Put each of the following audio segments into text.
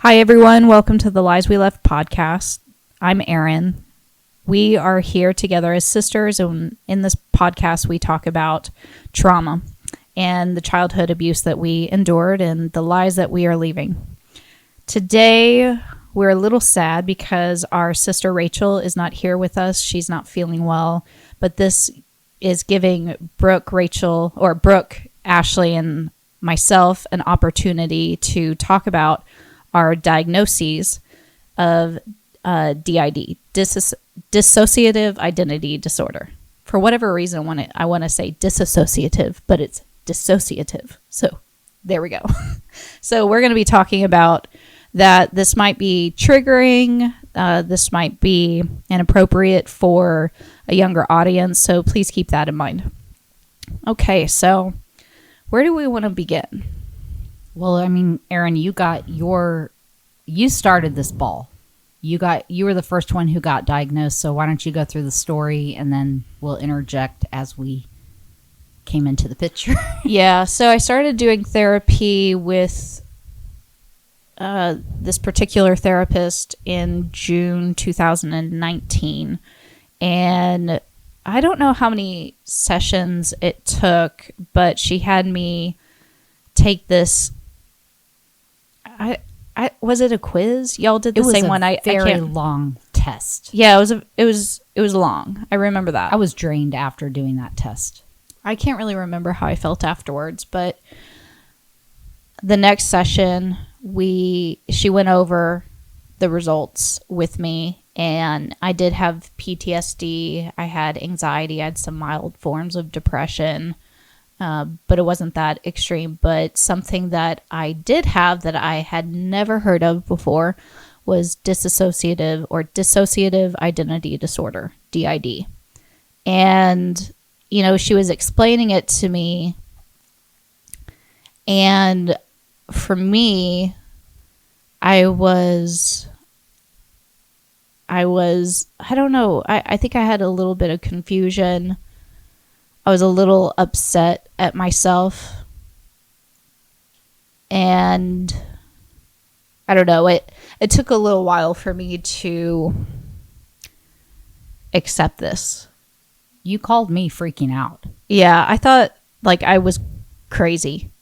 Hi, everyone. Welcome to the Lies We Left podcast. I'm Erin. We are here together as sisters, and in this podcast, we talk about trauma and the childhood abuse that we endured and the lies that we are leaving. Today, we're a little sad because our sister Rachel is not here with us. She's not feeling well, but this is giving Brooke, Ashley, and myself an opportunity to talk about our diagnoses of DID, Dissociative Identity Disorder. For whatever reason, I want to say dissociative, but it's dissociative. So there we go. So we're going to be talking about that. This might be triggering. This might be inappropriate for a younger audience. So please keep that in mind. Okay, so where do we want to begin? Well, I mean, Erin, you started this ball. You were the first one who got diagnosed. So why don't you go through the story and then we'll interject as we came into the picture. Yeah. So I started doing therapy with this particular therapist in June 2019. And I don't know how many sessions it took, but she had me take this. Was it a quiz? Y'all did the same one. Very long test. Yeah, it was long. I remember that. I was drained after doing that test. I can't really remember how I felt afterwards, but the next session she went over the results with me, and I did have PTSD. I had anxiety. I had some mild forms of depression. But it wasn't that extreme. But something that I did have that I had never heard of before was dissociative identity disorder, DID. And, she was explaining it to me. And for me, I don't know. I think I had a little bit of confusion. I was a little upset at myself, and I don't know, it took a little while for me to accept this. You called me freaking out. Yeah, I thought I was crazy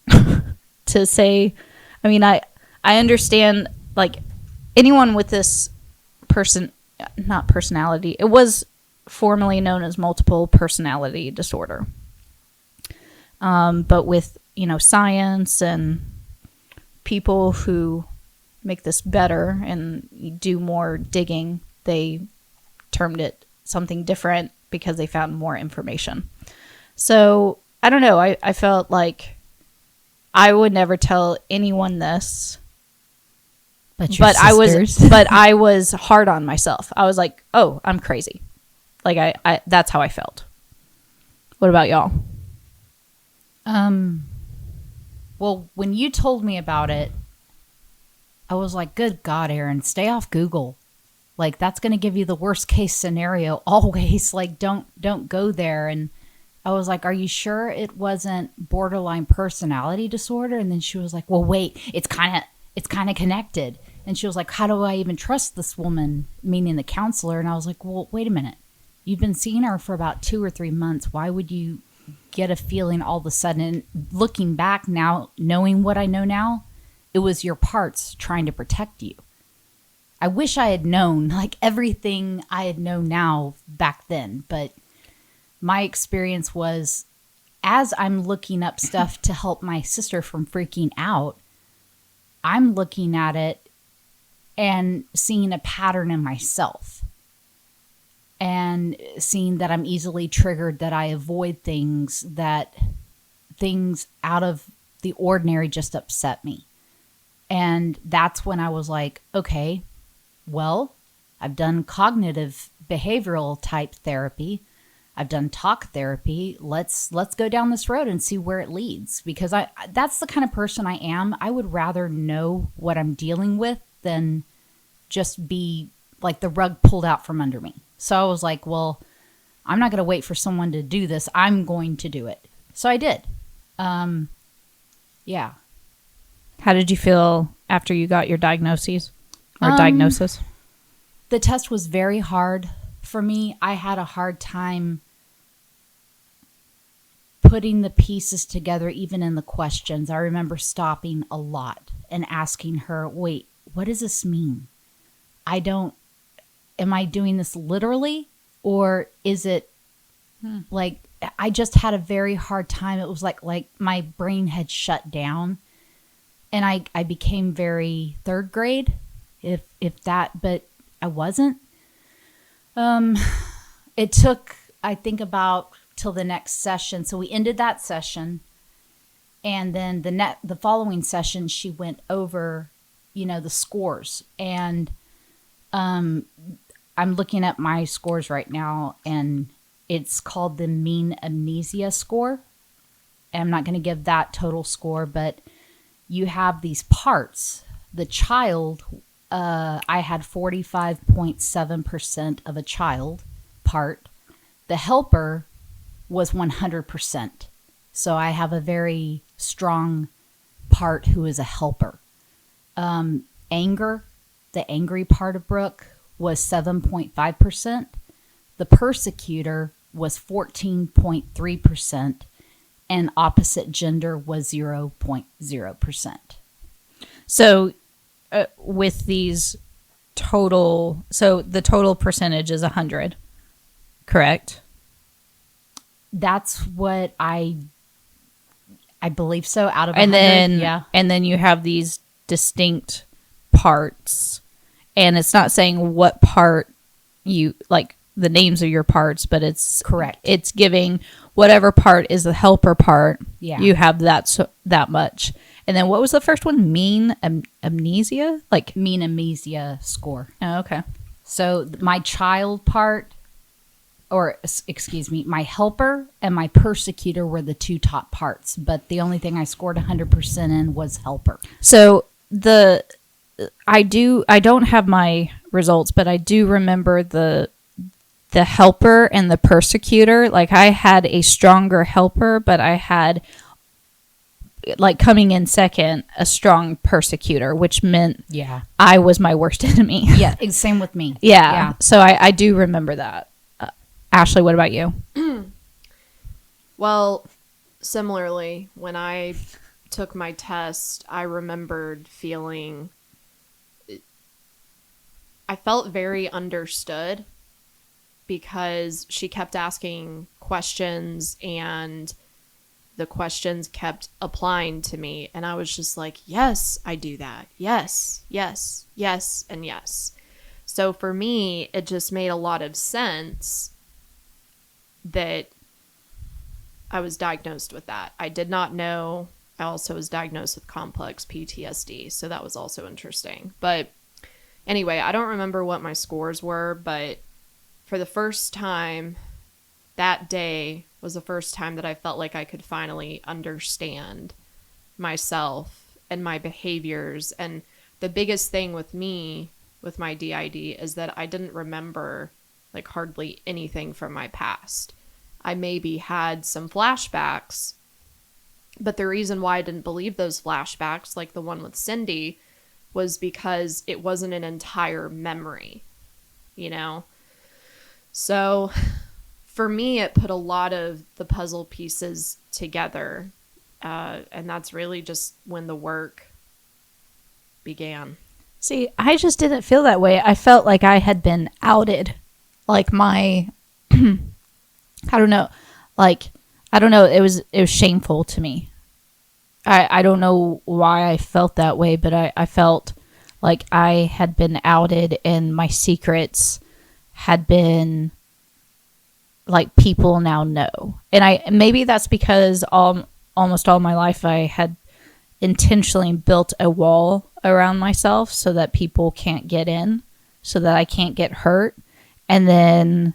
to say. I mean, I understand anyone with this not personality. It was formerly known as multiple personality disorder. But with, science and people who make this better and do more digging, they termed it something different because they found more information. So I don't know. I felt like I would never tell anyone this, but I was hard on myself. I was like, oh, I'm crazy. I that's how I felt. What about y'all? Well, when you told me about it, I was like, good God, Erin, stay off Google. That's going to give you the worst case scenario always. Don't go there. And I was like, are you sure it wasn't borderline personality disorder? And then she was like, well, wait, it's kind of connected. And she was like, how do I even trust this woman, meaning the counselor? And I was like, well, wait a minute. You've been seeing her for about 2 or 3 months. Why would you get a feeling all of a sudden? And looking back now, knowing what I know now, it was your parts trying to protect you. I wish I had known everything I had known now back then. But my experience was, as I'm looking up stuff to help my sister from freaking out, I'm looking at it and seeing a pattern in myself. And seeing that I'm easily triggered, that I avoid things out of the ordinary just upset me. And that's when I was like, okay, well, I've done cognitive behavioral type therapy. I've done talk therapy. Let's go down this road and see where it leads. Because that's the kind of person I am. I would rather know what I'm dealing with than just be the rug pulled out from under me. So I was like, well, I'm not going to wait for someone to do this. I'm going to do it. So I did. Yeah. How did you feel after you got your diagnoses or diagnosis? The test was very hard for me. I had a hard time putting the pieces together, even in the questions. I remember stopping a lot and asking her, wait, what does this mean? Am I doing this literally? Or is it like, I just had a very hard time. It was like my brain had shut down, and I became very third grade, if that, but I wasn't. It took, I think, about till the next session. So we ended that session, and then the following session, she went over, the scores, and I'm looking at my scores right now, and it's called the mean amnesia score. And I'm not going to give that total score, but you have these parts. The child, I had 45.7% of a child part. The helper was 100%. So I have a very strong part who is a helper. Anger, the angry part of Brooke, was 7.5%. The persecutor was 14.3%, and opposite gender was 0.0%. So with these total, so the total percentage is 100, correct? That's what I believe so, out of 100, and then yeah. And then you have these distinct parts, and it's not saying what part you like, the names of your parts, but it's correct. It's giving whatever part is the helper part. Yeah. You have that much. And then what was the first one? Mean amnesia? Like Mean amnesia score. Oh, okay. So my child part, or excuse me, my helper and my persecutor were the two top parts, but the only thing I scored 100% in was helper. So I don't have my results, but I do remember the helper and the persecutor. Like, I had a stronger helper, but I had, like, coming in second, a strong persecutor, which meant I was my worst enemy. Yeah, same with me. Yeah. So I do remember that. Ashley, what about you? Well, similarly, when I took my test, I remembered feeling, I felt very understood, because she kept asking questions and the questions kept applying to me. And I was just like, yes, I do that. Yes, yes, yes, and yes. So for me, it just made a lot of sense that I was diagnosed with that. I did not know I also was diagnosed with complex PTSD. So that was also interesting. But anyway, I don't remember what my scores were, but for the first time, that day was the first time that I felt like I could finally understand myself and my behaviors. And the biggest thing with me, with my DID, is that I didn't remember like hardly anything from my past. I maybe had some flashbacks, but the reason why I didn't believe those flashbacks, like the one with Cindy, was because it wasn't an entire memory, So for me, it put a lot of the puzzle pieces together. And that's really just when the work began. See, I just didn't feel that way. I felt like I had been outed. Like I don't know. It was shameful to me. I don't know why I felt that way, but I felt like I had been outed and my secrets had been, like, people now know. And maybe that's because almost all my life I had intentionally built a wall around myself so that people can't get in, so that I can't get hurt. And then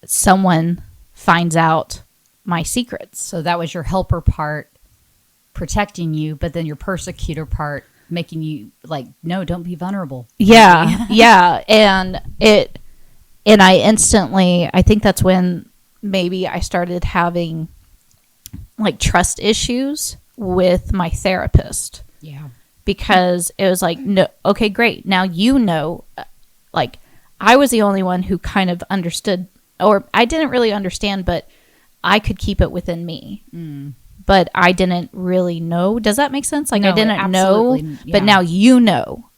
someone finds out my secrets. So that was your helper part protecting you, but then your persecutor part making you like, no, don't be vulnerable. Yeah. Yeah. And I instantly, I think that's when maybe I started having like trust issues with my therapist. Yeah. because it was like, no, okay, great. Now you know, like I was the only one who kind of understood, or I didn't really understand, but I could keep it within me. But I didn't really know. Does that make sense? Like, No, I didn't know, absolutely, but yeah. now you know.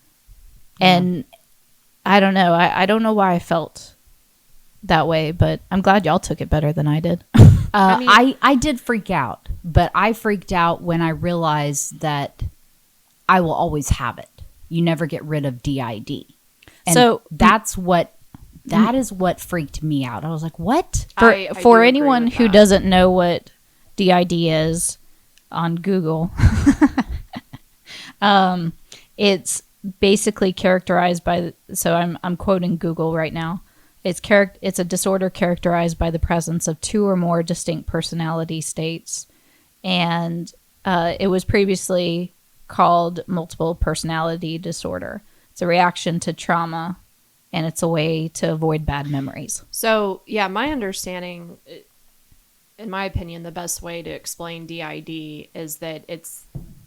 And I don't know. I don't know why I felt that way, but I'm glad y'all took it better than I did. I did freak out, but I freaked out when I realized that I will always have it. You never get rid of DID. And So- that is what freaked me out. I was like, what? I do For agree anyone with who that. doesn't know what DID is on Google, it's basically characterized by, so I'm quoting Google right now. It's a disorder characterized by the presence of two or more distinct personality states, and it was previously called multiple personality disorder. It's a reaction to trauma, and it's a way to avoid bad memories. So, yeah, my understanding, in my opinion, the best way to explain DID is that it's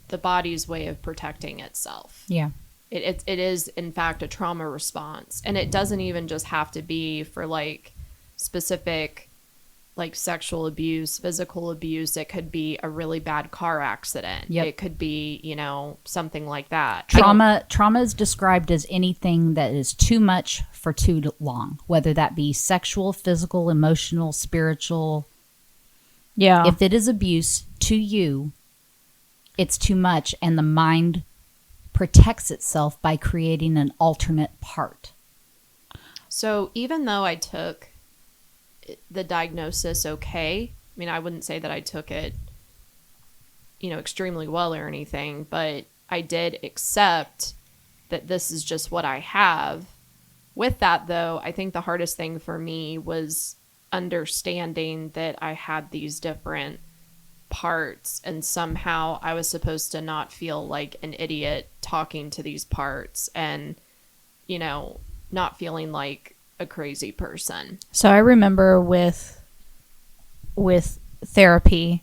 the body's way of protecting itself. Yeah. It is, in fact, a trauma response. And it doesn't even just have to be for, like, specific, like, sexual abuse, physical abuse. It could be a really bad car accident. Yep. It could be, you know, something like that. Trauma is described as anything that is too much for too long, whether that be sexual, physical, emotional, spiritual. Yeah. If it is abuse to you, it's too much, and the mind protects itself by creating an alternate part. So even though I took the diagnosis okay, I mean, I wouldn't say that I took it, you know, extremely well or anything, but I did accept that this is just what I have. With that, though, I think the hardest thing for me was understanding that I had these different parts, and somehow I was supposed to not feel like an idiot talking to these parts, and, you know, not feeling like a crazy person. So I remember with therapy,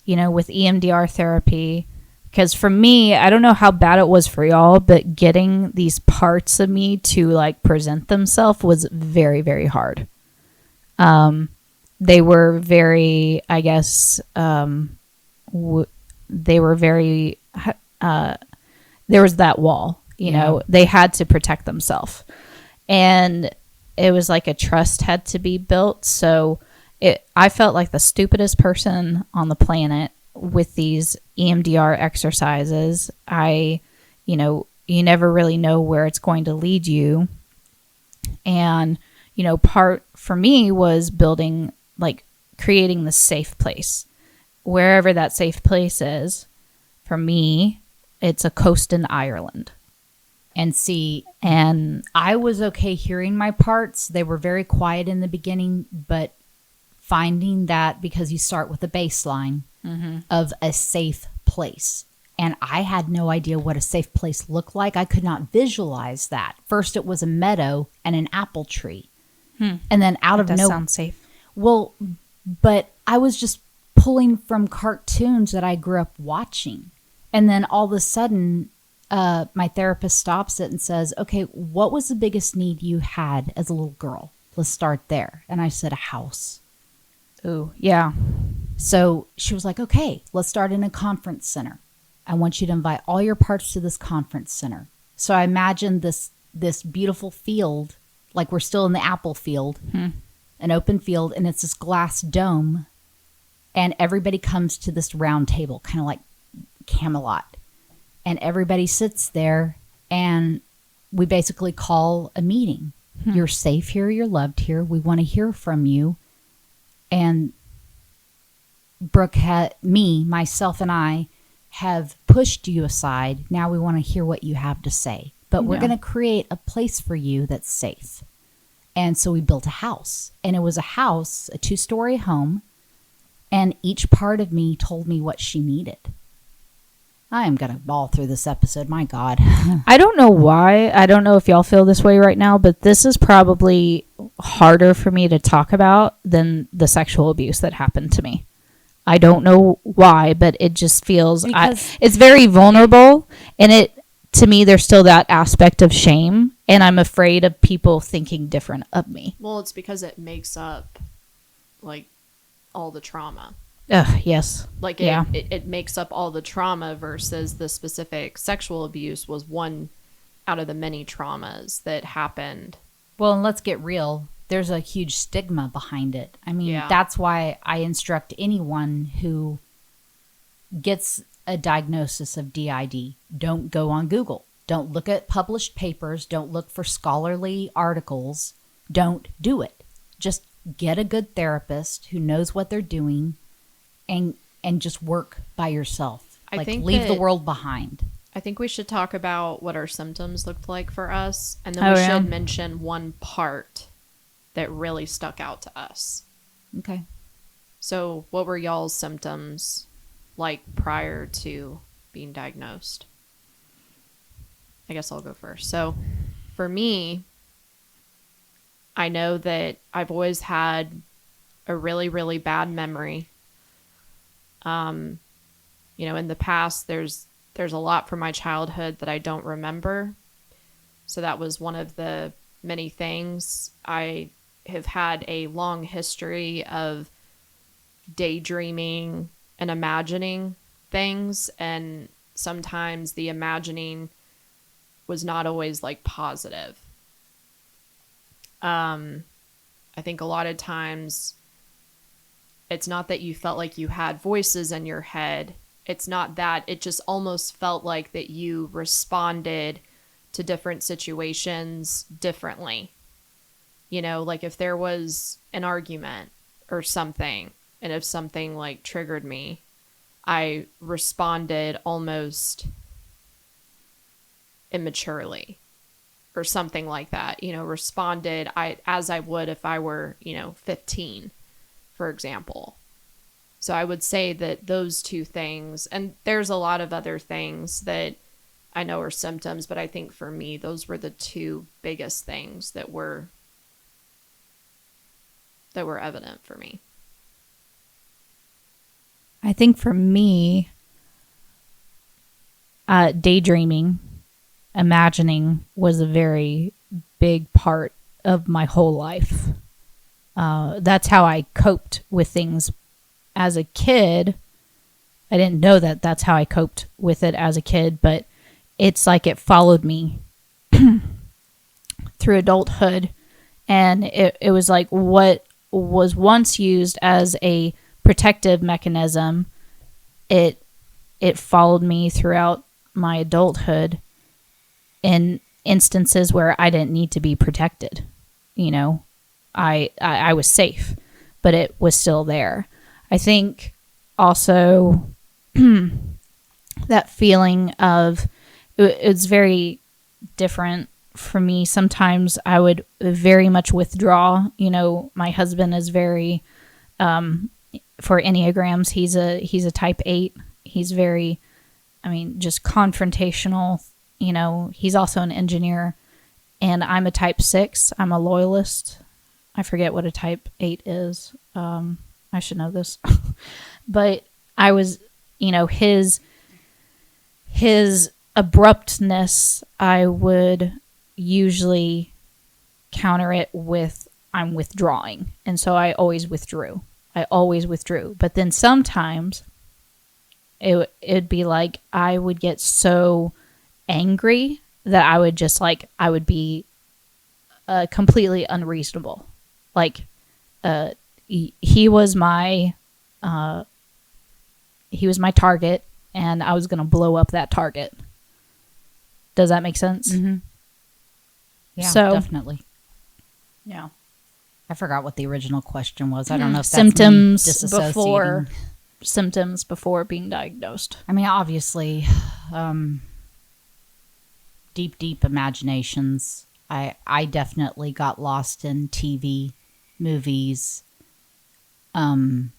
you know, with EMDR therapy, because for me, I don't know how bad it was for y'all, but getting these parts of me to like present themselves was very, very hard. They were very, I guess, they were very, there was that wall, you know, they had to protect themselves. And it was like a trust had to be built. So I felt like the stupidest person on the planet with these EMDR exercises. You know, you never really know where it's going to lead you. And, you know, part for me was building, like creating the safe place. Wherever that safe place is, for me, it's a coast in Ireland. And see, And I was okay hearing my parts. They were very quiet in the beginning, but finding that, because you start with a baseline of a safe place. And I had no idea what a safe place looked like. I could not visualize that. First, it was a meadow and an apple tree. And then out of that no, sounds safe. well, but I was just pulling from cartoons that I grew up watching. And then all of a sudden, my therapist stops it and says, okay, what was the biggest need you had as a little girl? Let's start there. And I said, a house. Ooh, yeah. So she was like, okay, let's start in a conference center. I want you to invite all your parts to this conference center. So I imagined this beautiful field, like we're still in the apple field, an open field, and it's this glass dome. And everybody comes to this round table, kind of like Camelot. And everybody sits there, and we basically call a meeting. You're safe here. You're loved here. We want to hear from you. And Brooke myself and I have pushed you aside. Now we want to hear what you have to say. But we're Yeah. going to create a place for you that's safe. And so we built a house. And it was a house, a 2-story home. And each part of me told me what she needed. I am going to bawl through this episode. My God. I don't know why. I don't know if y'all feel this way right now, but this is probably harder for me to talk about than the sexual abuse that happened to me. I don't know why, but it just feels Because- it's very vulnerable, and to me, there's still that aspect of shame, and I'm afraid of people thinking different of me. Well, it's because it makes up like all the trauma. Ugh, yes. Like Yeah. it makes up all the trauma versus the specific sexual abuse was one out of the many traumas that happened. Well, and let's get real. There's a huge stigma behind it. I mean, Yeah. that's why I instruct anyone who gets a diagnosis of DID, don't go on Google. Don't look at published papers. Don't look for scholarly articles. Don't do it. Just get a good therapist who knows what they're doing and just work by yourself. I think leave the that- world behind. I think we should talk about what our symptoms looked like for us, and then Oh, we yeah. should mention one part that really stuck out to us. Okay. So, what were y'all's symptoms like prior to being diagnosed? I guess I'll go first. So, for me, I know that I've always had a really, really bad memory. In the past, there's a lot from my childhood that I don't remember. So that was one of the many things. I have had a long history of daydreaming and imagining things, and sometimes the imagining was not always like positive. I think a lot of times it's not that you felt like you had voices in your head. It's not that. It just almost felt like that you responded to different situations differently. Like if there was an argument or something, and if something like triggered me, I responded almost immaturely or something like that. Responded as I would if I were, 15, for example. So I would say that those two things, and there's a lot of other things that I know are symptoms, but I think for me, those were the two biggest things that were evident for me. I think for me, daydreaming, imagining was a very big part of my whole life. That's how I coped with things as a kid. I didn't know that that's how I coped with it as a kid, but it's like it followed me through adulthood. And it was like what was once used as a protective mechanism, it followed me throughout my adulthood in instances where I didn't need to be protected. I was safe, but it was still there. I think also that feeling of it's very different for me. Sometimes I would very much withdraw. My husband is very for Enneagrams, he's a type 8. He's very, just confrontational. He's also an engineer, and I'm a type 6. I'm a loyalist. I forget what a type 8 is. I should know this. But I was, his abruptness, I would usually counter it with I'm withdrawing. And so I always withdrew. But then sometimes it'd be like I would get so angry that I would just I would be completely unreasonable. Like he was my target, and I was going to blow up that target. Does that make sense? Mm-hmm. Yeah, So- definitely. Yeah. I forgot what the original question was. I don't know if that's Symptoms me disassociating. symptoms before being diagnosed. I mean, obviously, deep imaginations. I definitely got lost in TV, movies. And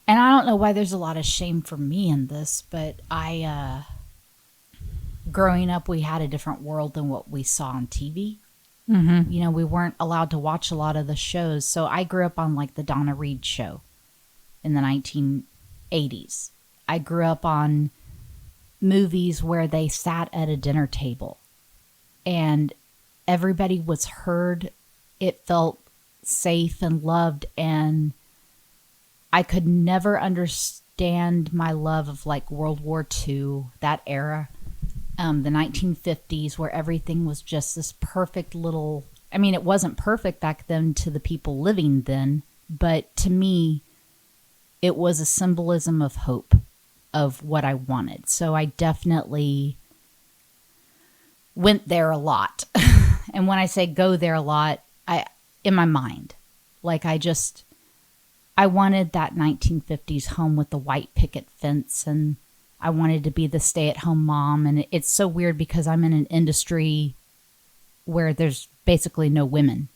I don't know why there's a lot of shame for me in this, but growing up, we had a different world than what we saw on TV. Mm-hmm. We weren't allowed to watch a lot of the shows. So I grew up on the Donna Reed show in the 1980s. I grew up on movies where they sat at a dinner table and everybody was heard. It felt safe and loved, and I could never understand my love of like World War II, that era, the 1950s, where everything was just this perfect little. I mean, it wasn't perfect back then to the people living then, but to me, it was a symbolism of hope, of what I wanted. So I definitely went there a lot. And when I say go there a lot, in my mind, like I wanted that 1950s home with the white picket fence, and I wanted to be the stay-at-home mom. And it's so weird because I'm in an industry where there's basically no women,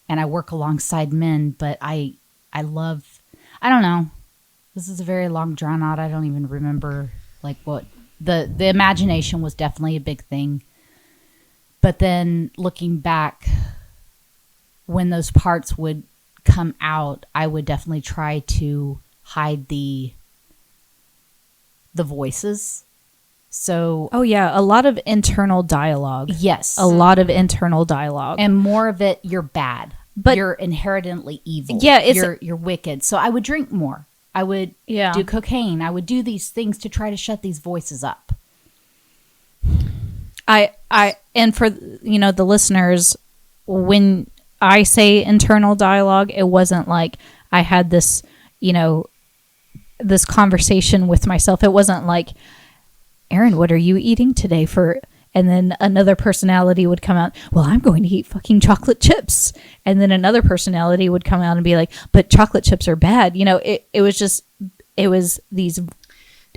and I work alongside men, but I love, I don't know. This is a very long drawn out. I don't even remember like what the imagination was definitely a big thing. But then looking back, when those parts would come out, I would definitely try to hide the voices. So, oh yeah, a lot of internal dialogue. Yes. A lot of internal dialogue. And more of it, you're bad. But you're inherently evil. Yeah, you're wicked. So I would drink more. I would do cocaine. I would do these things to try to shut these voices up. And for, the listeners, when I say internal dialogue, it wasn't like I had this, this conversation with myself. It wasn't like, Erin, what are you eating today for? And then another personality would come out, well, I'm going to eat fucking chocolate chips. And then another personality would come out and be like, but chocolate chips are bad. It was these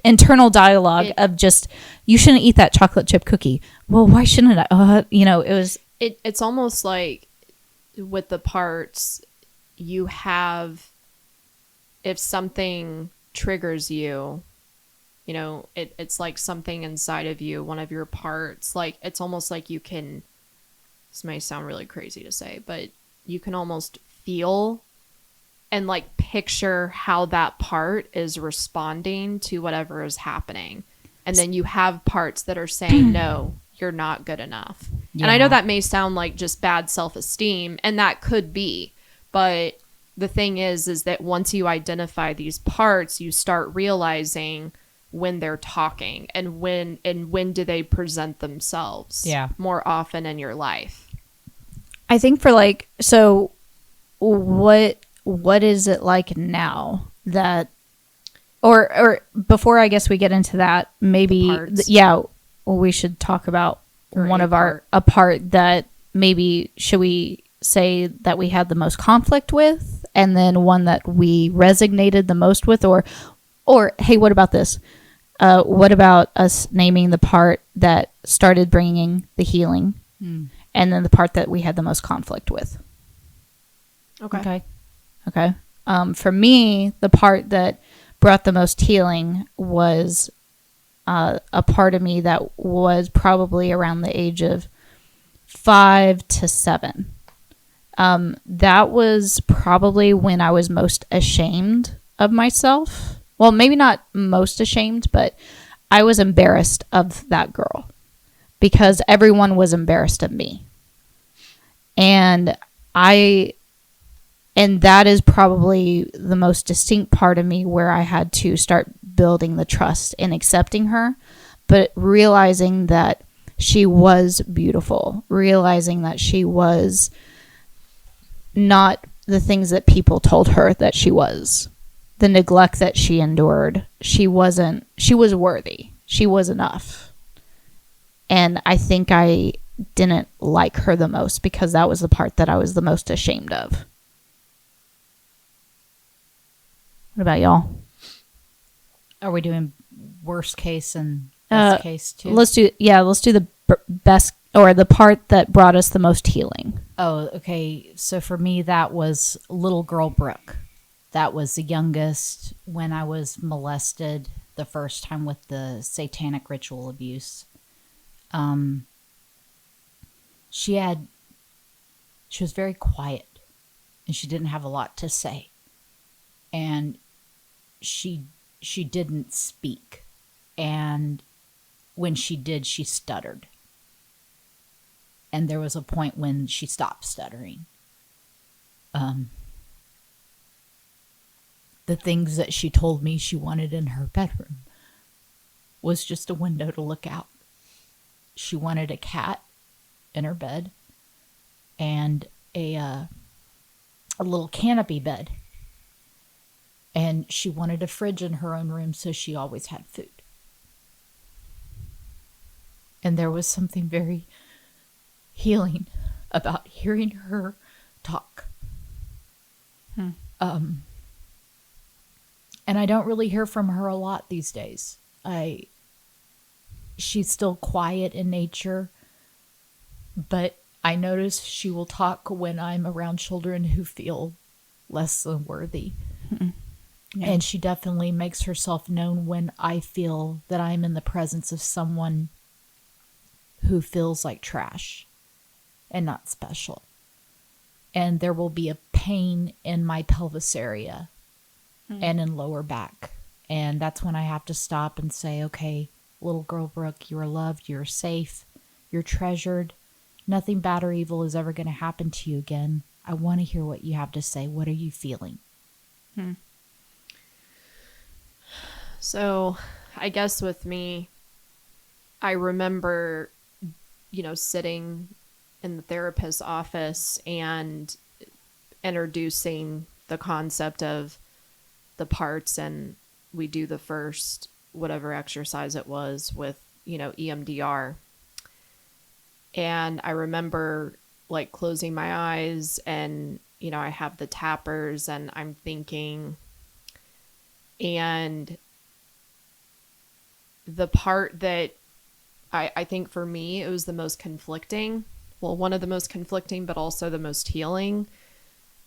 internal dialogue of just, you shouldn't eat that chocolate chip cookie. Well, why shouldn't I? It's almost like with the parts you have, if something triggers you, it's like something inside of you, one of your parts, like it's almost like you can, this may sound really crazy to say, but you can almost feel and like picture how that part is responding to whatever is happening. And then you have parts that are saying, no, you're not good enough. Yeah. And I know that may sound like just bad self-esteem, and that could be, but the thing is that once you identify these parts, you start realizing when they're talking and when do they present themselves more often in your life. I think for like, so what is it like now that, or before I guess we get into that, maybe we should talk about a part that maybe, should we say that we had the most conflict with, and then one that we resonated the most with, or hey, what about this? What about us naming the part that started bringing the healing, and then the part that we had the most conflict with? Okay. For me, the part that brought the most healing was a part of me that was probably around the age of 5 to 7. That was probably when I was most ashamed of myself. Well, maybe not most ashamed, but I was embarrassed of that girl because everyone was embarrassed of me. And that is probably the most distinct part of me where I had to start building the trust and accepting her, but realizing that she was beautiful, realizing that she was not the things that people told her that she was. The neglect that she endured, she was worthy. She was enough. And I think I didn't like her the most because that was the part that I was the most ashamed of. What about y'all? Are we doing worst case and best case too? Let's do the best, or the part that brought us the most healing. Oh, okay. So for me, that was little girl Brooke. That was the youngest when I was molested the first time with the satanic ritual abuse. She was very quiet and she didn't have a lot to say. And she didn't speak. And when she did, she stuttered. And there was a point when she stopped stuttering. The things that she told me she wanted in her bedroom was just a window to look out. She wanted a cat in her bed and a little canopy bed. And she wanted a fridge in her own room so she always had food. And there was something very healing about hearing her talk. And I don't really hear from her a lot these days. She's still quiet in nature, but I notice she will talk when I'm around children who feel less than worthy. Yeah. And she definitely makes herself known when I feel that I'm in the presence of someone who feels like trash and not special. And there will be a pain in my pelvis area and in lower back. And that's when I have to stop and say, okay, little girl Brooke, you are loved, you're safe, you're treasured. Nothing bad or evil is ever going to happen to you again. I want to hear what you have to say. What are you feeling? So I guess with me, I remember, sitting in the therapist's office and introducing the concept of the parts, and we do the first whatever exercise it was with, EMDR. And I remember like closing my eyes and, I have the tappers and I'm thinking, and the part that I think for me, it was the most conflicting. Well, one of the most conflicting, but also the most healing,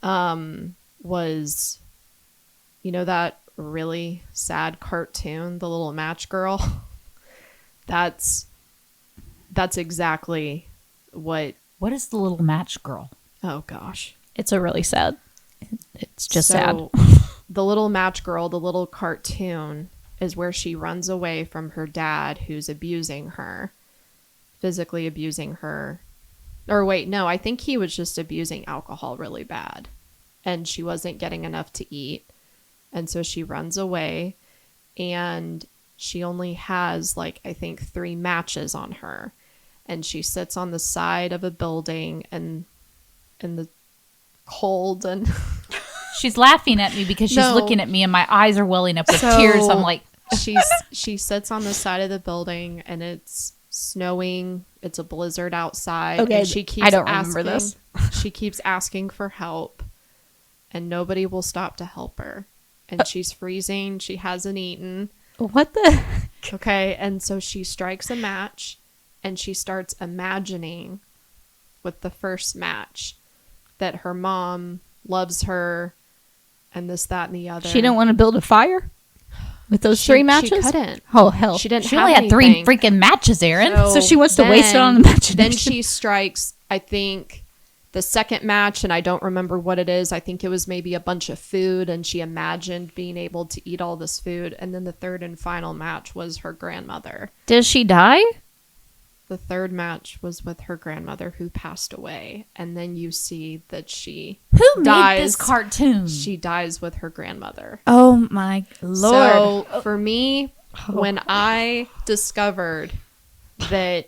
was, that really sad cartoon, The Little Match Girl. That's exactly what is The Little Match Girl? Oh gosh. It's a really sad. It's just sad. The Little Match Girl, the little cartoon, is where she runs away from her dad who's abusing her, physically abusing her. Or wait, no, I think he was just abusing alcohol really bad. And she wasn't getting enough to eat. And so she runs away and she only has I think 3 matches on her. And she sits on the side of a building and in the cold and she's laughing at me because she's looking at me and my eyes are welling up with tears. I'm like, she sits on the side of the building and it's snowing. It's a blizzard outside. Okay, and she keeps I don't remember this. She keeps asking for help and nobody will stop to help her. And she's freezing. She hasn't eaten. What the? Okay. And so she strikes a match and she starts imagining with the first match that her mom loves her and this, that, and the other. She didn't want to build a fire with those 3 matches? She couldn't. Oh, hell. She didn't she have only had 3 anything. freaking matches, Aaron. So she wants to waste it on imagination. Then she strikes, I think, the second match, and I don't remember what it is. I think it was maybe a bunch of food, and she imagined being able to eat all this food. And then the third and final match was her grandmother. Does she die? The third match was with her grandmother who passed away. And then you see that she Who dies. made this cartoon? She dies with her grandmother. Oh, my Lord. So for me, when I discovered that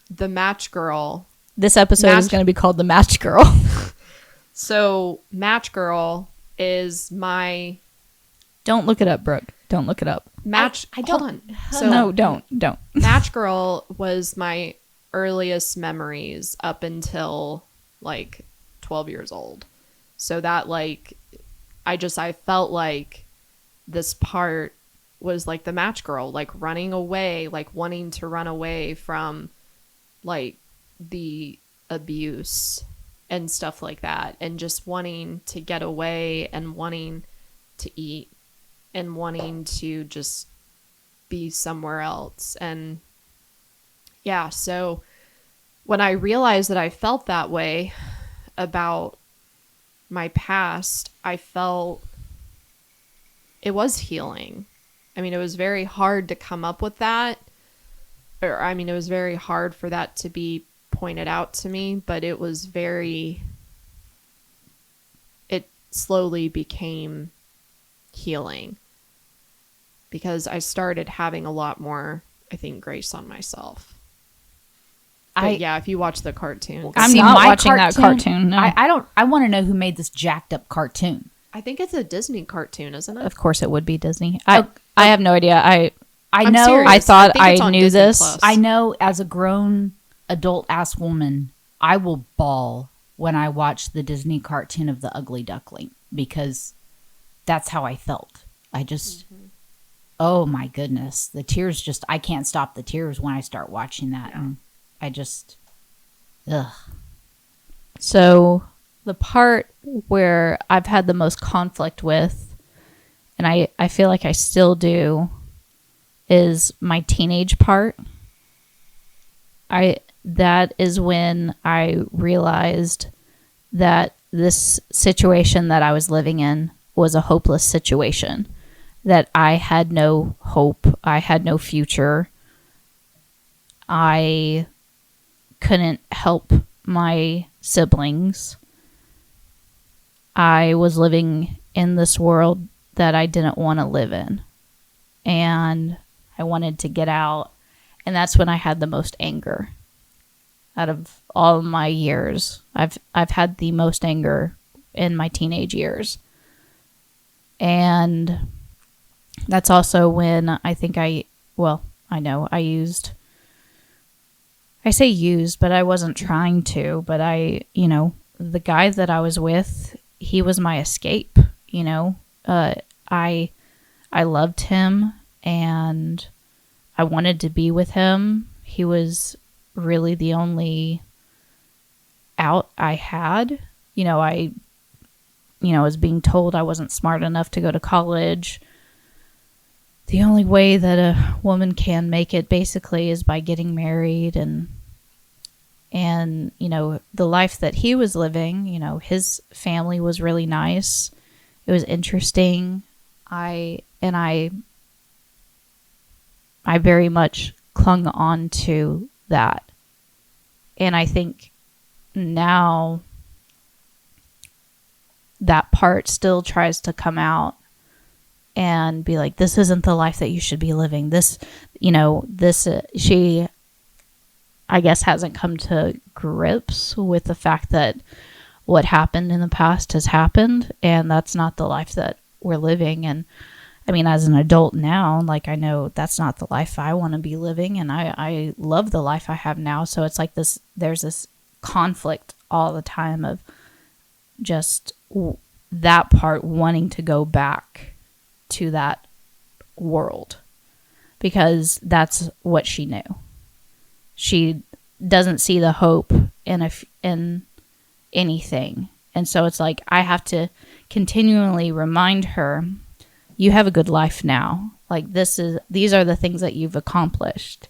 the match girl... This episode is going to be called The Match Girl. So Match Girl is my... Don't look it up, Brooke. Don't look it up. Hold on. So No, don't. Match Girl was my earliest memories up until 12 years old. So that I felt like this part was the match girl, running away, wanting to run away from the abuse and stuff like that, and just wanting to get away and wanting to eat and wanting to just be somewhere else. And yeah, so when I realized that I felt that way about my past, I felt it was healing. I mean, it was very hard to come up with that, or I mean, it was very hard for that to be pointed out to me, but it slowly became healing because I started having a lot more, I think, grace on myself. But yeah, if you watch the cartoon, I'm See, not my watching that cartoon. No. I want to know who made this jacked up cartoon. I think it's a Disney cartoon, isn't it? Of course, it would be Disney. I have no idea. I I'm know. serious. I thought think it's I on knew Disney this. Plus. I know. As a grown adult ass woman, I will bawl when I watch the Disney cartoon of the Ugly Duckling because that's how I felt. I just, oh my goodness, the tears just, I can't stop the tears when I start watching that. Yeah. And I just, ugh. So the part where I've had the most conflict with, and I feel like I still do, is my teenage part. That is when I realized that this situation that I was living in was a hopeless situation, that I had no hope, I had no future. I couldn't help my siblings. I was living in this world that I didn't want to live in, and I wanted to get out. And that's when I had the most anger. Out of all of my years, I've had the most anger in my teenage years. And that's also when I think I say used, but I wasn't trying to, but the guy that I was with, he was my escape, I loved him and I wanted to be with him. He was really the only out I had. I was being told I wasn't smart enough to go to college. The only way that a woman can make it basically is by getting married and the life that he was living, his family was really nice. It was interesting. I very much clung on to that. And I think now that part still tries to come out and be like, this isn't the life that you should be living. She, I guess, hasn't come to grips with the fact that what happened in the past has happened, and that's not the life that we're living. And I mean, as an adult now, like, I know that's not the life I want to be living, and I love the life I have now. So it's like there's this conflict all the time of just that part wanting to go back to that world because that's what she knew. She doesn't see the hope in anything. And so it's like I have to continually remind her, you have a good life now. Like, these are the things that you've accomplished.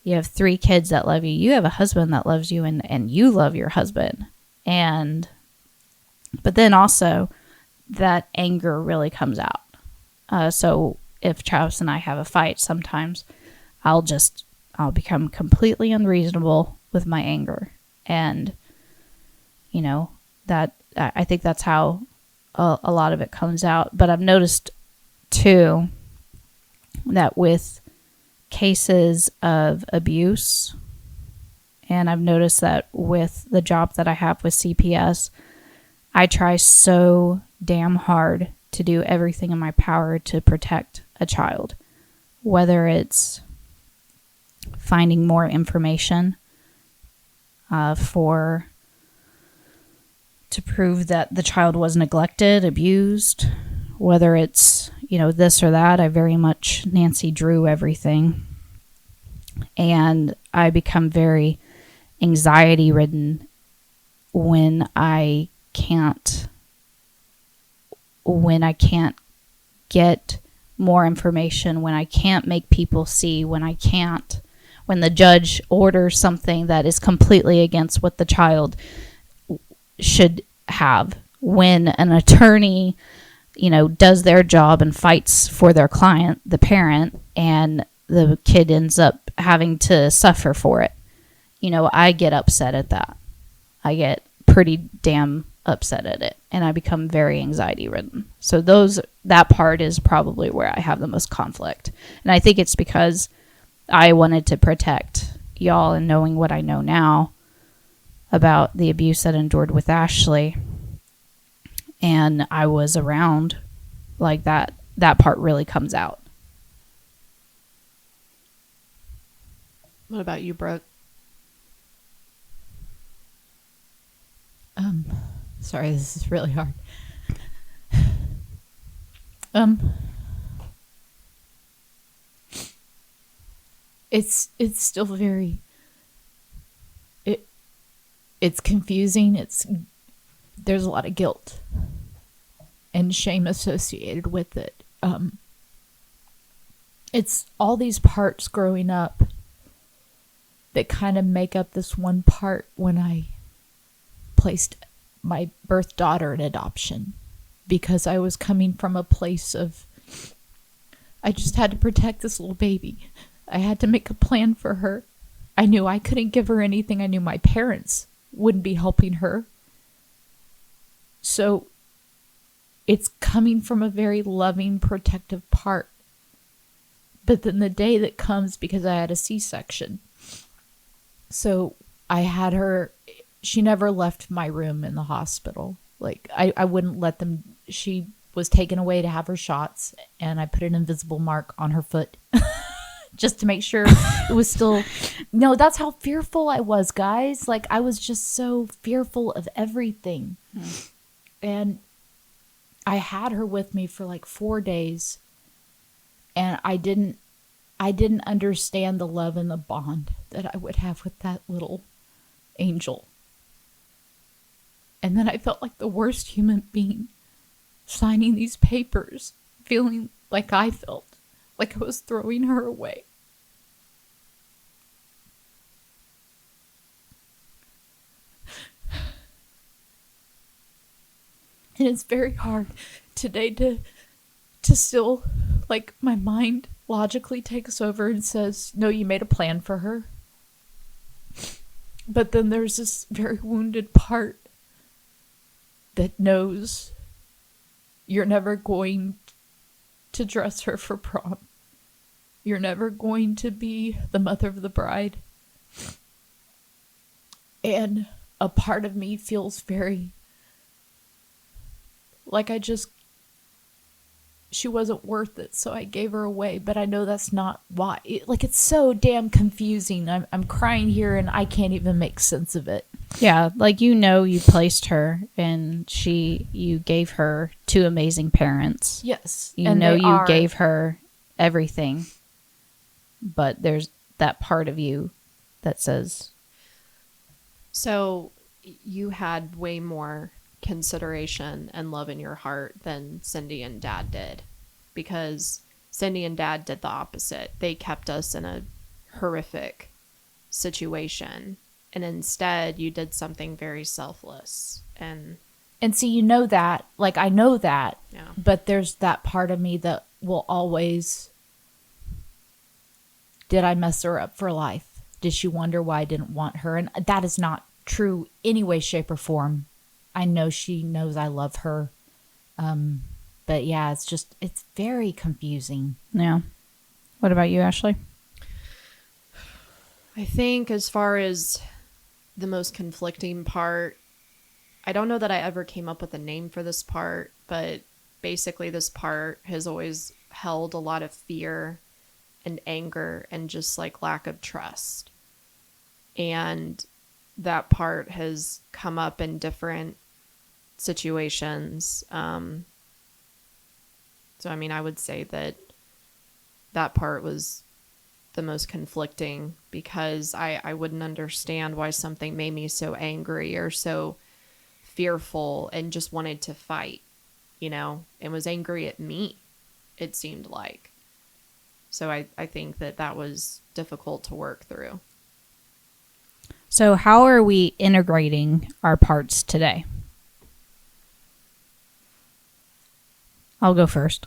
You have 3 kids that love you. You have a husband that loves you, and you love your husband. But then also that anger really comes out. So if Travis and I have a fight, sometimes I'll become completely unreasonable with my anger. And, that I think that's how a lot of it comes out. But I've noticed too that with cases of abuse, and I've noticed that with the job that I have with CPS, I try so damn hard to do everything in my power to protect a child, whether it's finding more information to prove that the child was neglected, abused, whether it's, this or that. I very much Nancy Drew everything. And I become very anxiety ridden when I can't get more information, when I can't make people see, when the judge orders something that is completely against what the child should have, when an attorney, does their job and fights for their client, the parent, and the kid ends up having to suffer for it. You know, I get upset at that. I get pretty damn upset at it, and I become very anxiety ridden. So that part is probably where I have the most conflict. And I think it's because I wanted to protect y'all, and knowing what I know now about the abuse that I endured with Ashley, and I was around, like that part really comes out. What about you, Brooke? Sorry, this is really hard. It's still very, it's confusing. There's a lot of guilt and shame associated with it. It's all these parts growing up that kind of make up this one part when I placed my birth daughter in adoption, because I was coming from a place of, I just had to protect this little baby. I had to make a plan for her. I knew I couldn't give her anything. I knew my parents wouldn't be helping her. So it's coming from a very loving, protective part. But then the day that comes, because I had a C-section, so I had her, she never left my room in the hospital. Like, I wouldn't let them, she was taken away to have her shots, and I put an invisible mark on her foot just to make sure it was still, no, that's how fearful I was, guys. Like, I was just so fearful of everything. And I had her with me for like 4 days, and I didn't understand the love and the bond that I would have with that little angel. And then I felt like the worst human being signing these papers, feeling like I felt, like I was throwing her away. And it's very hard today to still, like, my mind logically takes over and says, no, you made a plan for her. But then there's this very wounded part that knows you're never going to dress her for prom. You're never going to be the mother of the bride. And a part of me feels very like she wasn't worth it, so I gave her away. But I know that's not why. It's so damn confusing. I'm crying here, and I can't even make sense of it. Yeah, like, you placed her, and you gave her 2 amazing parents. Yes. You gave her everything. But there's that part of you that says... So you had way more consideration and love in your heart than Cindy and Dad did, because Cindy and Dad did the opposite. They kept us in a horrific situation, and instead you did something very selfless. And see, you know that, like, I know that, yeah. But there's that part of me that will always, did I mess her up for life? Did she wonder why I didn't want her? And that is not true any way, shape, or form. I know she knows I love her. But yeah, it's very confusing. Yeah. What about you, Ashley? I think as far as the most conflicting part, I don't know that I ever came up with a name for this part, but basically this part has always held a lot of fear and anger and just like lack of trust. And that part has come up in different situations. So, I mean, I would say that part was the most conflicting, because I wouldn't understand why something made me so angry or so fearful and just wanted to fight, and was angry at me, it seemed like. So I think that was difficult to work through. So how are we integrating our parts today? I'll go first.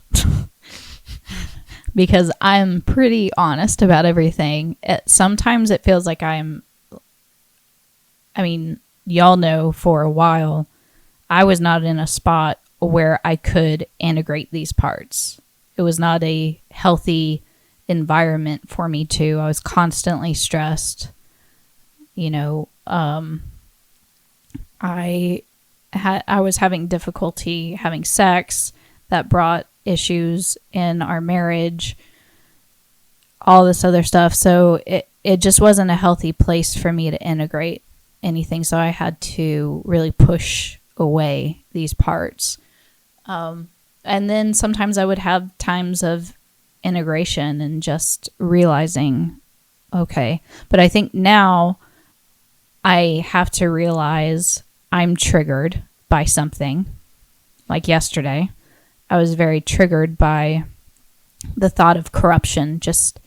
because I'm pretty honest about everything. Sometimes it feels like y'all know for a while, I was not in a spot where I could integrate these parts. It was not a healthy environment for me to. I was constantly stressed. I was having difficulty having sex. That brought issues in our marriage, all this other stuff. So it just wasn't a healthy place for me to integrate anything. So I had to really push away these parts. And then sometimes I would have times of integration and just realizing, okay. But I think now I have to realize I'm triggered by something. Like yesterday, I was very triggered by the thought of corruption, just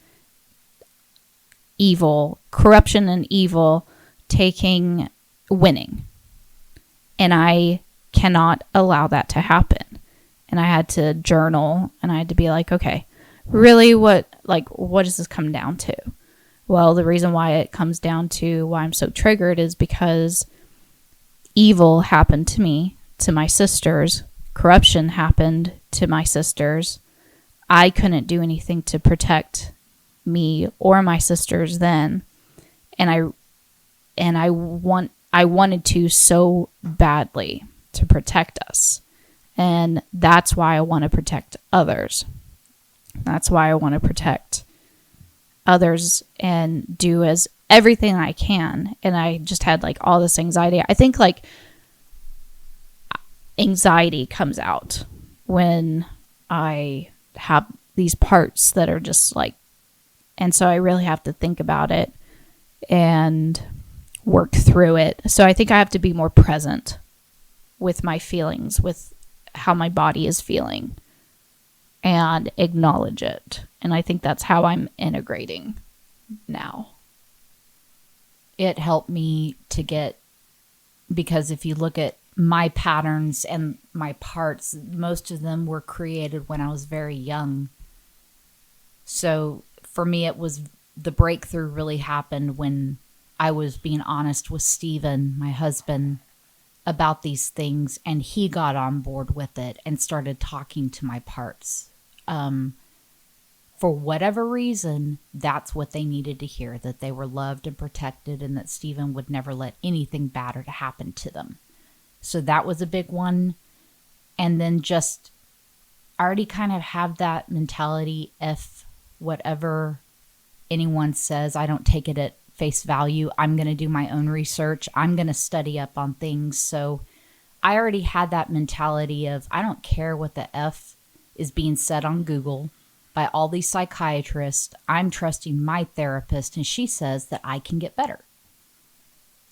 corruption and evil winning. And I cannot allow that to happen. And I had to journal, and I had to be like, okay, really, what does this come down to? Well, the reason why it comes down to why I'm so triggered is because evil happened to me, to my sisters. Corruption happened to my sisters. I couldn't do anything to protect me or my sisters then. And I wanted to so badly to protect us. And that's why I want to protect others. That's why I want to protect others and do everything I can. And I just had all this anxiety. I think anxiety comes out when I have these parts that are just and so I really have to think about it and work through it. So I think I have to be more present with my feelings, with how my body is feeling, and acknowledge it. And I think that's how I'm integrating now. It helped me because if you look at my patterns and my parts, most of them were created when I was very young. So for me, the breakthrough really happened when I was being honest with Stephen, my husband, about these things, and he got on board with it and started talking to my parts. For whatever reason, that's what they needed to hear, that they were loved and protected, and that Stephen would never let anything bad or to happen to them. So that was a big one. And then I already kind of have that mentality. If whatever anyone says, I don't take it at face value. I'm going to do my own research. I'm going to study up on things. So I already had that mentality of, I don't care what the F is being said on Google by all these psychiatrists. I'm trusting my therapist, and she says that I can get better.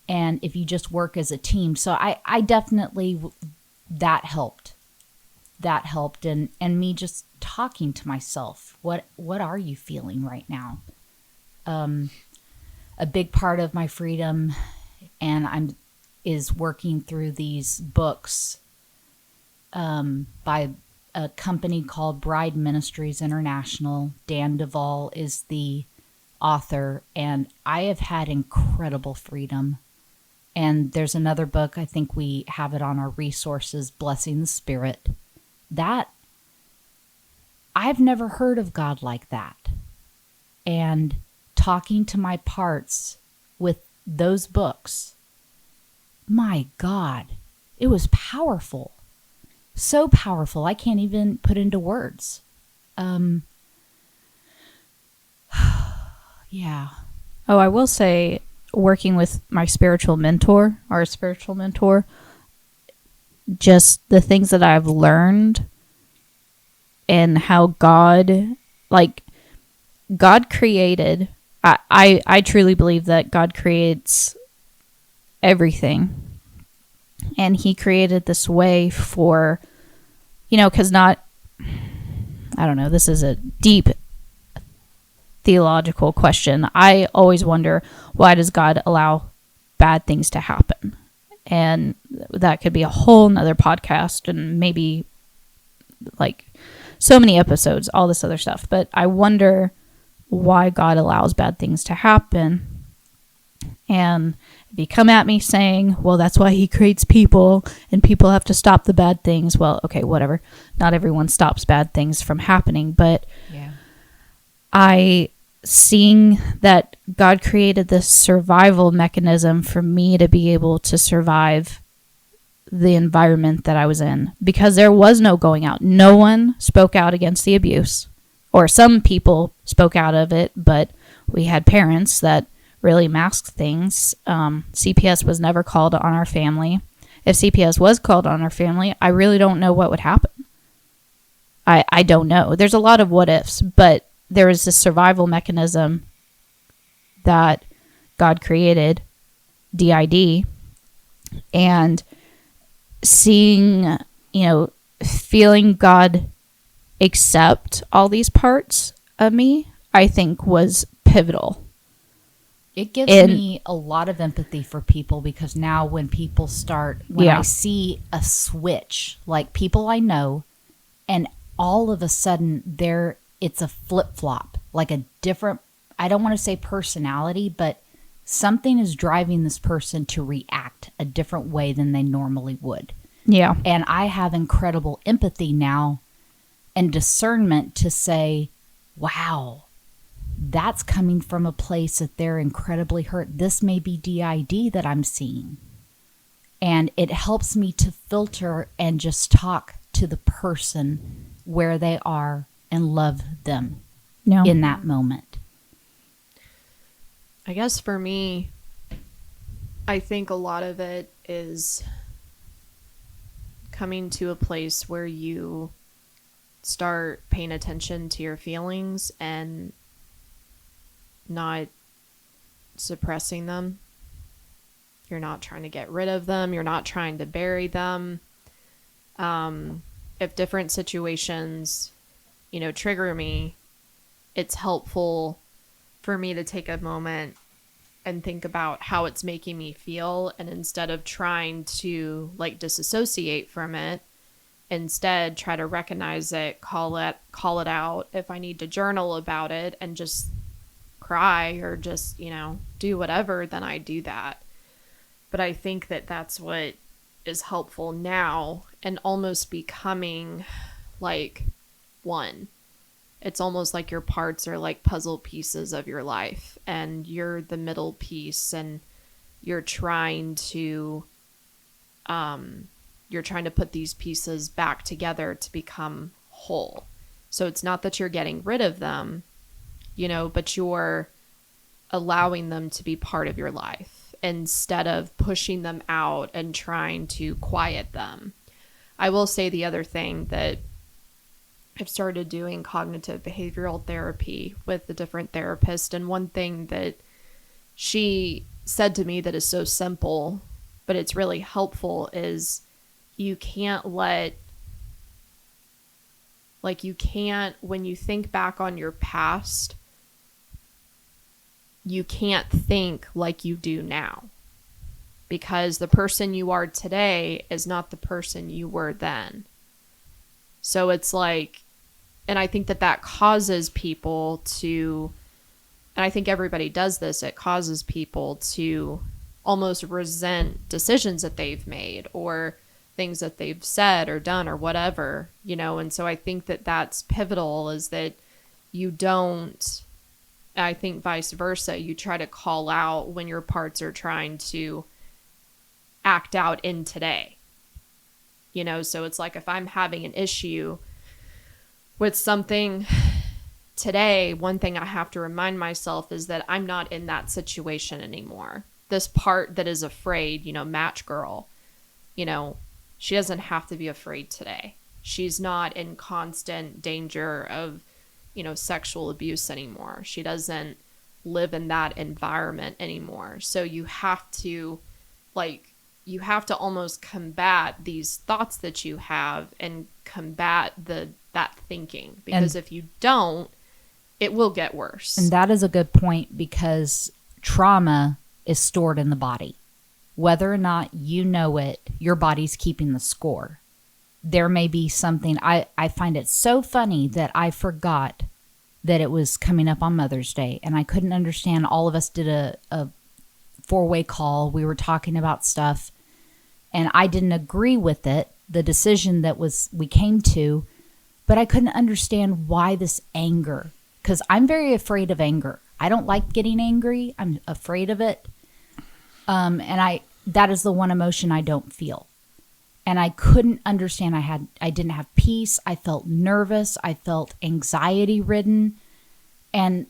And if you just work as a team. So I definitely, that helped. That helped. And me just talking to myself. What are you feeling right now? A big part of my freedom is working through these books by a company called Bride Ministries International. Dan Duvall is the author, and I have had incredible freedom. And there's another book, I think we have it on our resources, Blessing the Spirit. That, I've never heard of God like that. And talking to my parts with those books, my God, it was powerful. So powerful, I can't even put into words. Yeah. Oh, I will say, working with our spiritual mentor, just the things that I've learned and how God created, I truly believe that God creates everything. And he created this way for, because I don't know, this is a deep theological question. I always wonder, why does God allow bad things to happen? And that could be a whole nother podcast, and maybe so many episodes, all this other stuff. But I wonder why God allows bad things to happen. And if you come at me saying, well, that's why he creates people and people have to stop the bad things. Well, okay, whatever. Not everyone stops bad things from happening. But seeing that God created this survival mechanism for me to be able to survive the environment that I was in, because there was no going out. No one spoke out against the abuse, or some people spoke out of it, but we had parents that really masked things. CPS was never called on our family. If CPS was called on our family, I really don't know what would happen. I don't know. There's a lot of what ifs, but there is this survival mechanism that God created, DID, and seeing, feeling God accept all these parts of me, I think was pivotal. It gives me a lot of empathy for people, because now when people I see a switch, like people I know, and all of a sudden it's a flip-flop, like a different, I don't want to say personality, but something is driving this person to react a different way than they normally would. Yeah. And I have incredible empathy now and discernment to say, wow, that's coming from a place that they're incredibly hurt. This may be DID that I'm seeing. And it helps me to filter and just talk to the person where they are and love them in that moment. I guess for me, I think a lot of it is coming to a place where you start paying attention to your feelings and not suppressing them. You're not trying to get rid of them. You're not trying to bury them. If different situations, trigger me, it's helpful for me to take a moment and think about how it's making me feel. And instead of trying to disassociate from it, instead try to recognize it, call it out. If I need to journal about it and just cry or just, do whatever, then I do that. But I think that that's what is helpful now, and almost becoming one. It's almost like your parts are like puzzle pieces of your life, and you're the middle piece, and you're trying to put these pieces back together to become whole. So it's not that you're getting rid of them, but you're allowing them to be part of your life instead of pushing them out and trying to quiet them. I will say the other thing that I've started doing cognitive behavioral therapy with a different therapist. And one thing that she said to me that is so simple, but it's really helpful, is you can't when you think back on your past, you can't think like you do now, because the person you are today is not the person you were then. So it's and I think that causes people to, and I think everybody does this, it causes people to almost resent decisions that they've made or things that they've said or done or whatever, and so I think that that's pivotal, is that you don't, I think vice versa, you try to call out when your parts are trying to act out in today, so it's if I'm having an issue with something today, one thing I have to remind myself is that I'm not in that situation anymore. This part that is afraid, match girl, she doesn't have to be afraid today. She's not in constant danger of, sexual abuse anymore. She doesn't live in that environment anymore. So you have to almost combat these thoughts that you have and combat that thinking, because if you don't, it will get worse. And that is a good point, because trauma is stored in the body. Whether or not you know it, your body's keeping the score. there may be something. I find it so funny that I forgot that it was coming up on Mother's Day, and I couldn't understand. All of us did a four-way call. We were talking about stuff, and I didn't agree with it, the decision that we came to, but I couldn't understand why this anger, because I'm very afraid of anger. I don't like getting angry. I'm afraid of it. And that is the one emotion I don't feel. And I couldn't understand. I didn't have peace. I felt nervous. I felt anxiety ridden. And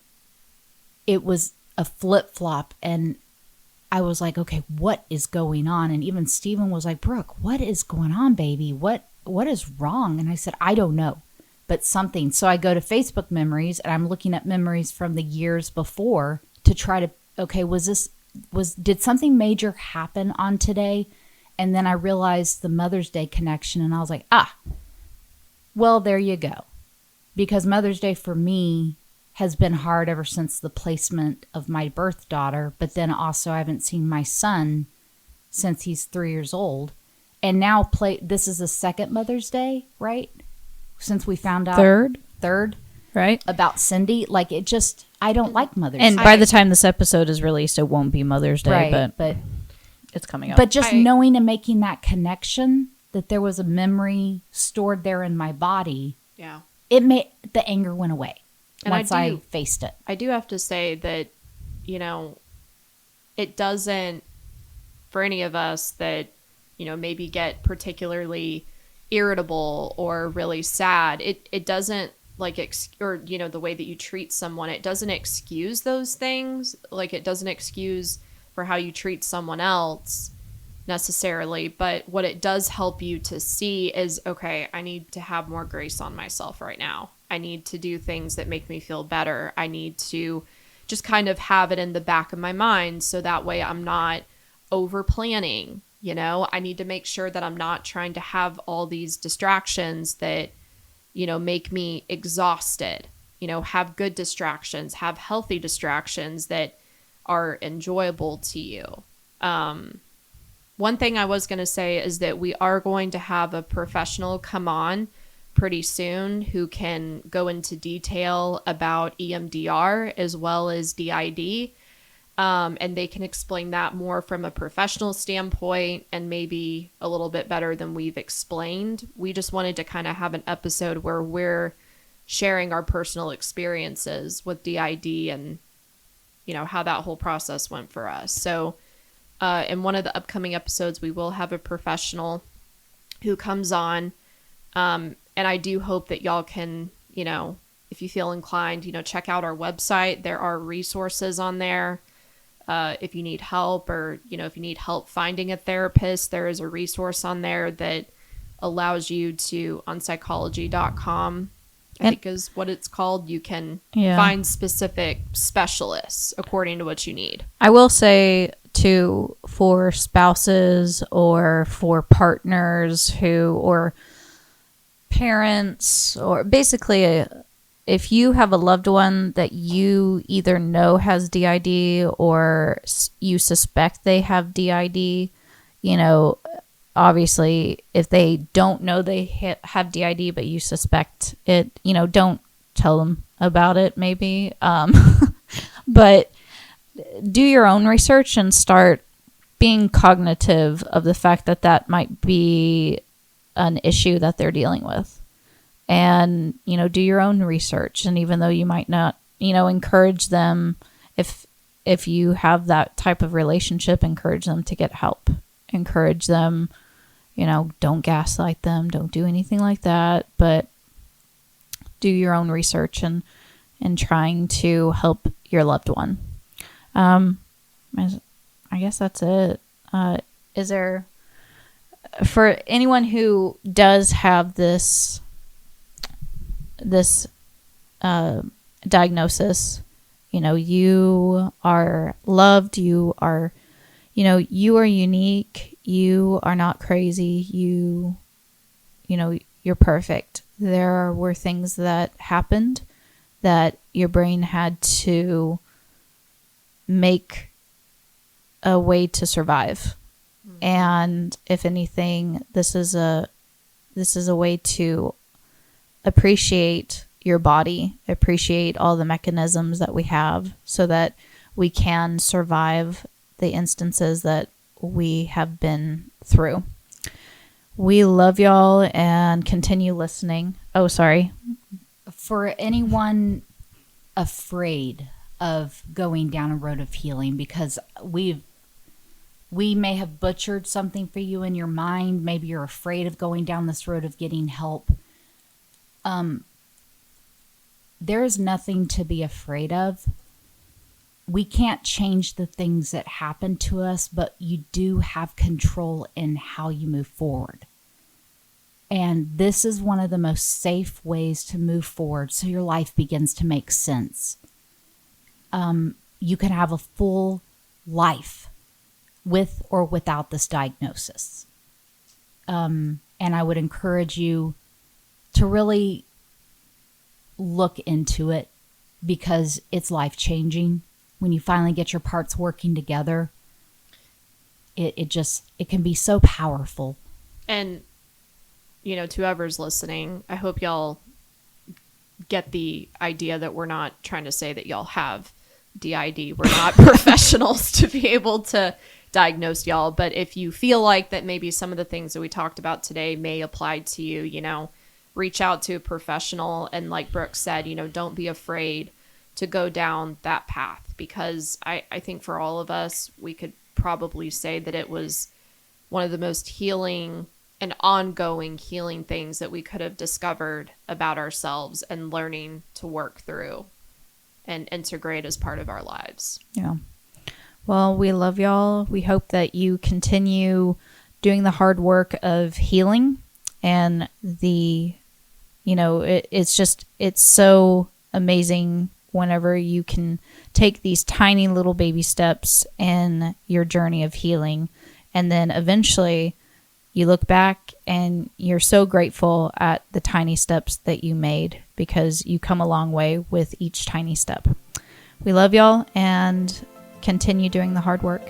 it was a flip flop. And I was like, okay, what is going on? And even Stephen was like, Brooke, what is going on, baby? What is wrong? And I said, I don't know, but something. So I go to Facebook memories, and I'm looking at memories from the years before to try to, okay, did something major happen on today? And then I realized the Mother's Day connection, and I was like, well, there you go. Because Mother's Day for me has been hard ever since the placement of my birth daughter. But then also I haven't seen my son since he's 3 years old. And now this is the second Mother's Day, right? Since we found out. Third. Right. About Cindy. Like, it just, I don't like Mother's Day. And by the time this episode is released, it won't be Mother's Day, right, but it's coming up. But just knowing and making that connection, that there was a memory stored there in my body. Yeah. The anger went away. And once I faced it. I do have to say that, it doesn't, for any of us that, maybe get particularly irritable or really sad, it doesn't the way that you treat someone, it doesn't excuse those things. Like, it doesn't excuse for how you treat someone else necessarily, but what it does help you to see is, okay, I need to have more grace on myself right now. I need to do things that make me feel better. I need to just kind of have it in the back of my mind so that way I'm not over planning. I need to make sure that I'm not trying to have all these distractions that, make me exhausted. Have good distractions, have healthy distractions that are enjoyable to you. One thing I was going to say is that we are going to have a professional come on pretty soon who can go into detail about EMDR as well as DID. And they can explain that more from a professional standpoint and maybe a little bit better than we've explained. We just wanted to kind of have an episode where we're sharing our personal experiences with DID and, how that whole process went for us. So in one of the upcoming episodes, we will have a professional who comes on. And I do hope that y'all can, if you feel inclined, check out our website. There are resources on there. If you need help or, if you need help finding a therapist, there is a resource on there that allows you to, on psychology.com, I think is what it's called. You can find specific specialists according to what you need. I will say too, for spouses or for partners or parents, or basically if you have a loved one that you either know has DID or you suspect they have DID, obviously if they don't know they have DID, but you suspect it, don't tell them about it maybe. But do your own research and start being cognitive of the fact that might be an issue that they're dealing with. And, do your own research. And even though you might not, encourage them, if you have that type of relationship, encourage them to get help. Encourage them, don't gaslight them. Don't do anything like that. But do your own research and trying to help your loved one. I guess that's it. Is there, for anyone who does have this diagnosis, you are loved, you are unique, you are not crazy, you're perfect. There were things that happened that your brain had to make a way to survive. And if anything, this is this is a way to appreciate your body, appreciate all the mechanisms that we have so that we can survive the instances that we have been through. We love y'all and continue listening. Oh, sorry. For anyone afraid of going down a road of healing, because we may have butchered something for you in your mind. Maybe you're afraid of going down this road of getting help. There is nothing to be afraid of. We can't change the things that happen to us, but you do have control in how you move forward. And this is one of the most safe ways to move forward so your life begins to make sense. You can have a full life with or without this diagnosis. And I would encourage you to really look into it because it's life-changing. When you finally get your parts working together, it can be so powerful. And, to whoever's listening, I hope y'all get the idea that we're not trying to say that y'all have DID. We're not professionals to be able to diagnose y'all. But if you feel like that maybe some of the things that we talked about today may apply to you, reach out to a professional. And like Brooke said, don't be afraid to go down that path, because I think for all of us, we could probably say that it was one of the most healing and ongoing healing things that we could have discovered about ourselves and learning to work through and integrate as part of our lives. Yeah. Well, we love y'all. We hope that you continue doing the hard work of healing, and it's so amazing whenever you can take these tiny little baby steps in your journey of healing. And then eventually you look back and you're so grateful at the tiny steps that you made, because you come a long way with each tiny step. We love y'all and continue doing the hard work.